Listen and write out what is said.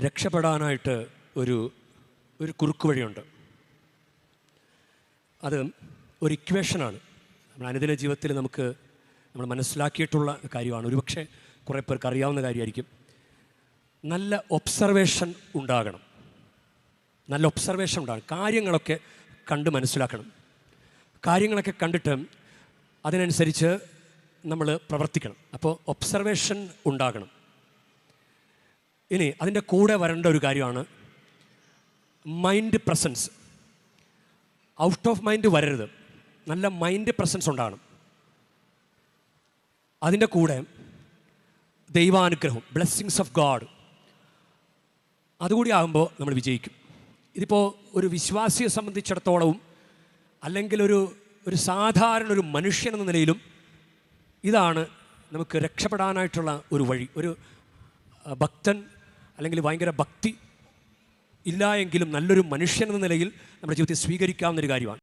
രക്ഷപ്പെടാനായിട്ട് ഒരു കുറുക്ക് വഴിയുണ്ട്. അത് ഒരു ഇക്വേഷനാണ്. നമ്മുടെ അനുദിന ജീവിതത്തിൽ നമ്മൾ മനസ്സിലാക്കിയിട്ടുള്ള കാര്യമാണ്. ഒരുപക്ഷെ കുറേ പേർക്ക് അറിയാവുന്ന കാര്യമായിരിക്കും. നല്ല ഒബ്സർവേഷൻ ഉണ്ടാകണം. കാര്യങ്ങളൊക്കെ കണ്ട് മനസ്സിലാക്കണം. കാര്യങ്ങളൊക്കെ കണ്ടിട്ട് അതിനനുസരിച്ച് നമ്മൾ പ്രവർത്തിക്കണം. അപ്പോൾ ഒബ്സർവേഷൻ ഉണ്ടാകണം. ഇനി അതിൻ്റെ കൂടെ വരേണ്ട ഒരു കാര്യമാണ് mind presence. Out of mind വരരുത്. നല്ല മൈൻഡ് പ്രസൻസ് ഉണ്ടാകണം. അതിൻ്റെ കൂടെ ദൈവാനുഗ്രഹം, ബ്ലെസ്സിങ്സ് ഓഫ് ഗാഡ്, അതുകൂടി ആകുമ്പോൾ നമ്മൾ വിജയിക്കും. ഇതിപ്പോൾ ഒരു വിശ്വാസിയെ സംബന്ധിച്ചിടത്തോളവും അല്ലെങ്കിൽ ഒരു സാധാരണ ഒരു മനുഷ്യൻ എന്ന നിലയിലും ഇതാണ് നമുക്ക് രക്ഷപ്പെടാനായിട്ടുള്ള ഒരു വഴി. ഒരു ഭക്തൻ അല്ലെങ്കിൽ ഭയങ്കര ഭക്തി ഇല്ല എങ്കിലും നല്ലൊരു മനുഷ്യൻ എന്ന നിലയിൽ നമ്മുടെ ജീവിതത്തിൽ സ്വീകരിക്കാവുന്നൊരു കാര്യമാണ്.